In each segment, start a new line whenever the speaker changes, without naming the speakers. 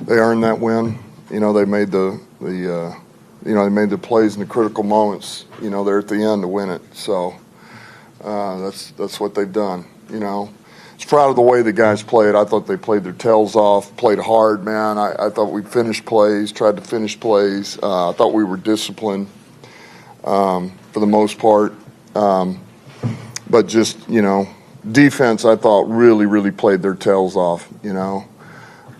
They earned that win. They made they made the plays in the critical moments. They're at the end to win it. So that's what they've done. I was proud of the way the guys played. I thought they played their tails off, played hard, man. I thought we finished plays, tried to finish plays. I thought we were disciplined for the most part. But just, defense, I thought really, really played their tails off,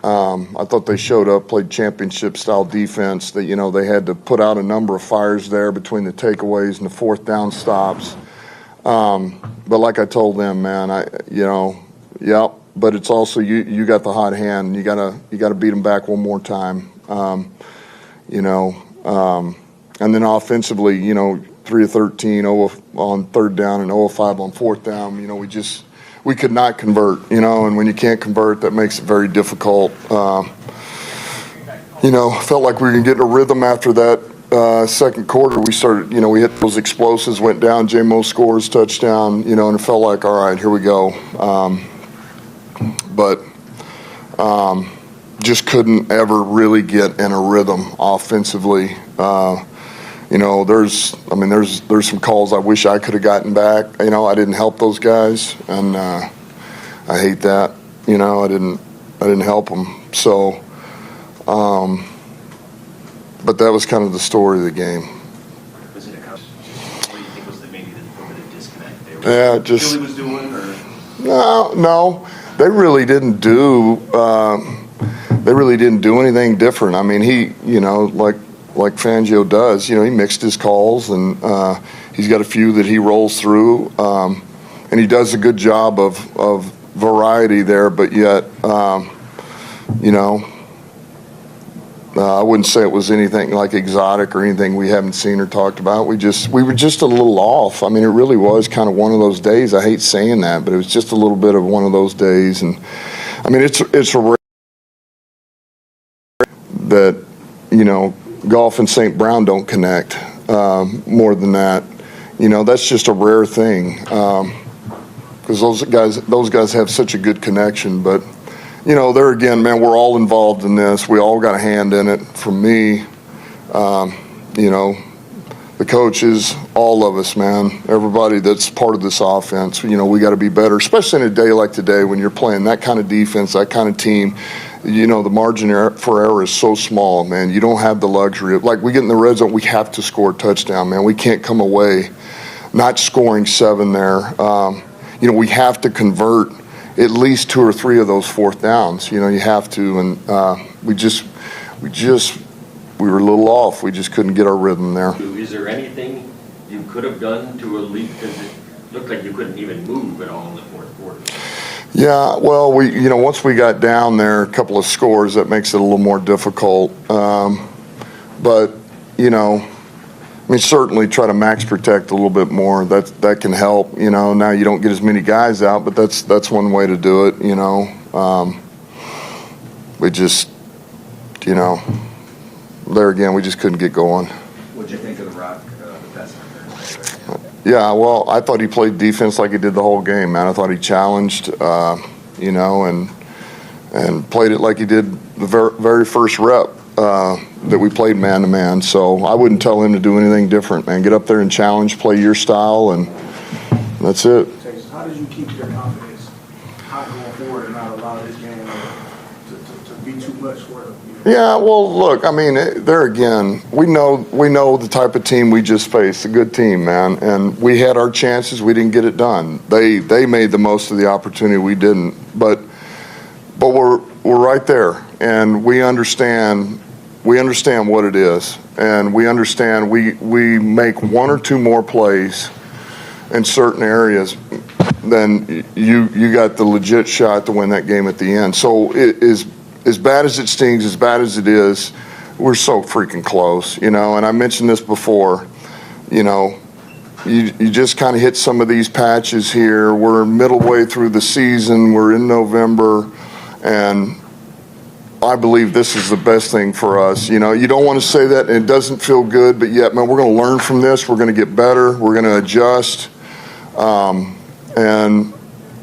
I thought they showed up, played championship-style defense. That they had to put out a number of fires there between the takeaways and the fourth down stops. But like I told them, man, but it's also you got the hot hand. You gotta beat them back one more time. And then offensively, 3 of 13, 0 on third down, and 0 of 5 on fourth down. We could not convert, and when you can't convert, that makes it very difficult. Felt like we were getting a rhythm after that second quarter. We started, we hit those explosives, went down, J-Mo scores, touchdown, and it felt like, all right, here we go. But just couldn't ever really get in a rhythm offensively. There's some calls I wish I could have gotten back. I didn't help those guys, and I hate that. I didn't help them. So, but that was kind of the story of the game.
Was it what do you think was maybe the little bit of disconnect there?
Yeah, just
Philly was doing, or
no, they really didn't do. They really didn't do anything different. I mean, he, like Fangio does, he mixed his calls, and he's got a few that he rolls through, and he does a good job of variety there, but yet, I wouldn't say it was anything like exotic or anything we haven't seen or talked about. We were just a little off. I mean, it really was kind of one of those days. I hate saying that, but it was just a little bit of one of those days, and I mean, it's a rare that, Golf and St. Brown don't connect. More than that, that's just a rare thing, because those guys have such a good connection. But there again, man, we're all involved in this. We all got a hand in it. From me, the coaches, all of us, man, everybody that's part of this offense. We got to be better, especially in a day like today when you're playing that kind of defense, that kind of team. The margin for error is so small, man. You don't have the luxury of, like, we get in the red zone, we have to score a touchdown, man. We can't come away not scoring 7 there. We have to convert at least 2 or 3 of those fourth downs. You have to, and we were a little off. We just couldn't get our rhythm there.
Is there anything you could have done to alleviate, because it looked like you couldn't even move at all in the fourth quarter?
Yeah, well, once we got down there, a couple of scores, that makes it a little more difficult. But, certainly try to max protect a little bit more. That can help. Now you don't get as many guys out, but that's one way to do it. We just, there again, we just couldn't get going.
what'd you think of the Rock, the pass interference?
Yeah, well, I thought he played defense like he did the whole game, man. I thought he challenged, and played it like he did the very first rep that we played man-to-man. So I wouldn't tell him to do anything different, man. Get up there and challenge, play your style, and that's it.
How did you keep your confidence high going forward and not allow this game to be too much for them?
Yeah, well, look, there again, we know the type of team we just faced, a good team, man, and we had our chances, we didn't get it done. They made the most of the opportunity, we didn't, but we're right there, and we understand what it is, and we understand we make 1 or 2 more plays in certain areas, then you got the legit shot to win that game at the end. So it is. As bad as it stings, as bad as it is, we're so freaking close, and I mentioned this before, you just kind of hit some of these patches here. We're middle way through the season. We're in November, and I believe this is the best thing for us. You don't want to say that, and it doesn't feel good, but yet, man, we're going to learn from this. We're going to get better. We're going to adjust, and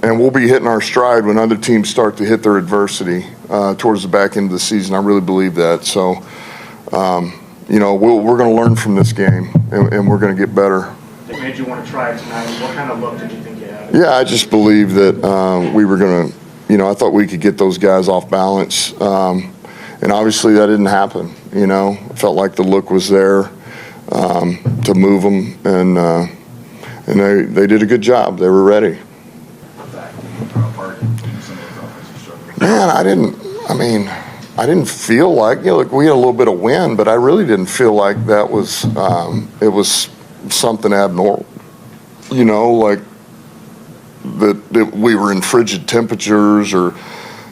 we'll be hitting our stride when other teams start to hit their adversity. towards the back end of the season. I really believe that. So, we're going to learn from this game, and we're going to get better.
What made you want to try it tonight? What kind of look did you think you had?
Yeah, I just believe that we were going to, I thought we could get those guys off balance. And obviously that didn't happen. I felt like the look was there to move them, and they did a good job. They were ready. Man, I didn't feel like, look, we had a little bit of wind, but I really didn't feel like that was, it was something abnormal. Like that we were in frigid temperatures,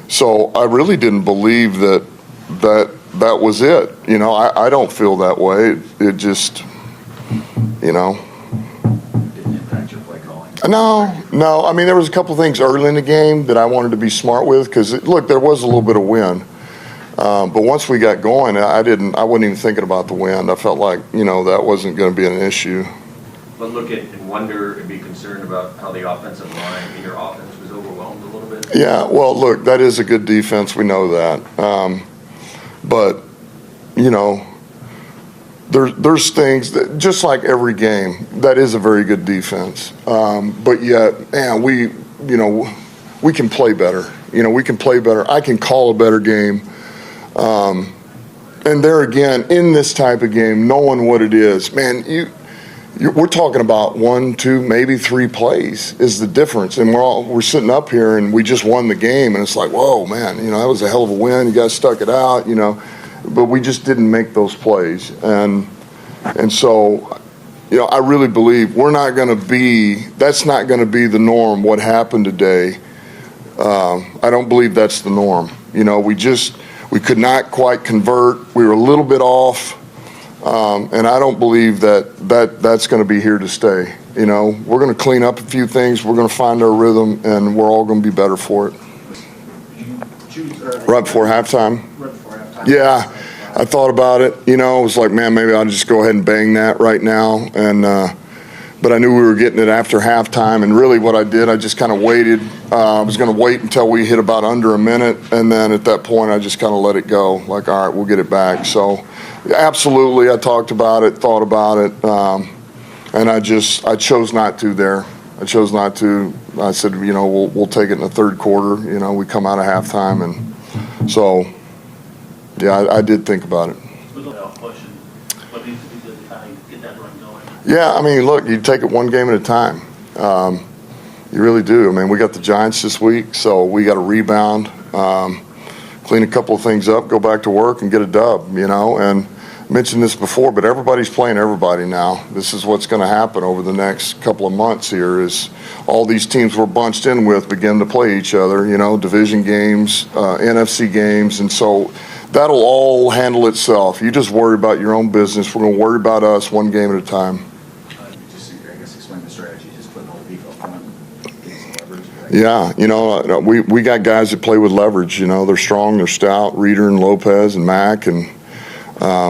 so I really didn't believe that was it. I don't feel that way. It just,
Didn't impact your play calling?
No. I mean, there was a couple things early in the game that I wanted to be smart with because, look, there was a little bit of wind. But once we got going, I wasn't even thinking about the wind. I felt like, that wasn't going to be an issue.
But look at and wonder and be concerned about how the offensive line in your offense was overwhelmed a little bit.
Yeah, well, look, that is a good defense. We know that. But, there's things that, just like every game, that is a very good defense. But yet, man, we can play better. We can play better. I can call a better game. And there again, in this type of game, knowing what it is, man, we're talking about 1, 2, maybe 3 plays is the difference. And we're sitting up here and we just won the game, and it's like, whoa, man, that was a hell of a win. You guys stuck it out, but we just didn't make those plays. And so, I really believe that's not going to be the norm, what happened today. I don't believe that's the norm. We could not quite convert. We were a little bit off. And I don't believe that's going to be here to stay. We're going to clean up a few things. We're going to find our rhythm, and we're all going to be better for it. Right before halftime?
Right before halftime.
Yeah, I thought about it. It was like, man, maybe I'll just go ahead and bang that right now. But I knew we were getting it after halftime, and really what I did, I just kind of waited. I was going to wait until we hit about under a minute, and then at that point, I just kind of let it go. Like, all right, we'll get it back. So, absolutely, I talked about it, thought about it, and I chose not to there. I chose not to. I said, we'll take it in the third quarter. We come out of halftime, and so, yeah, I did think about it. Yeah, I mean, look, you take it one game at a time. You really do. I mean, we got the Giants this week, so we got to rebound, clean a couple of things up, go back to work, and get a dub, And I mentioned this before, but everybody's playing everybody now. This is what's going to happen over the next couple of months here is all these teams we're bunched in with begin to play each other, division games, NFC games, and so that'll all handle itself. You just worry about your own business. We're going to worry about us one game at a time.
Explain the strategy, just putting all the people up front, getting some leverage.
Yeah, we got guys that play with leverage. They're strong, they're stout. Reeder and Lopez and Mack, and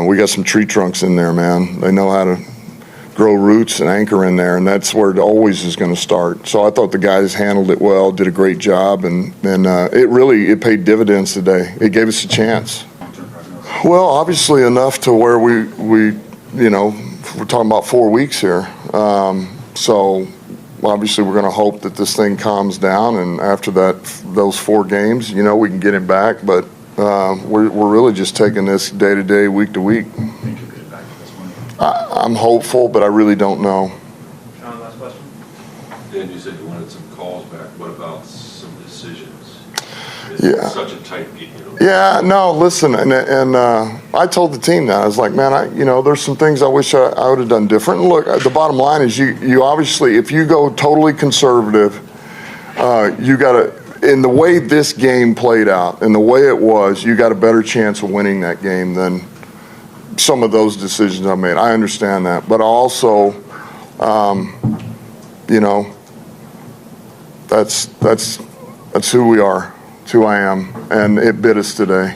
we got some tree trunks in there, man. They know how to grow roots and anchor in there, and that's where it always is going to start. So I thought the guys handled it well, did a great job, and it paid dividends today. It gave us a chance. Well, obviously enough to where we're talking about 4 weeks here. So obviously we're going to hope that this thing calms down, and after those 4 games, we can get him back. But we're really just taking this day to day, week to week.
Think you'll get it back at this point?
I'm hopeful, but I really don't know.
Sean, last question.
Dan, you said you wanted some calls back. What about some decisions?
Yeah.
Such a tight game.
Yeah, no, listen, and I told the team that. I was like, man, there's some things I wish I would have done different. And look, the bottom line is you obviously, if you go totally conservative, you got to, in the way this game played out and the way it was, you got a better chance of winning that game than some of those decisions I made. I understand that. But also, that's who we are. It's who I am, and it bit us today,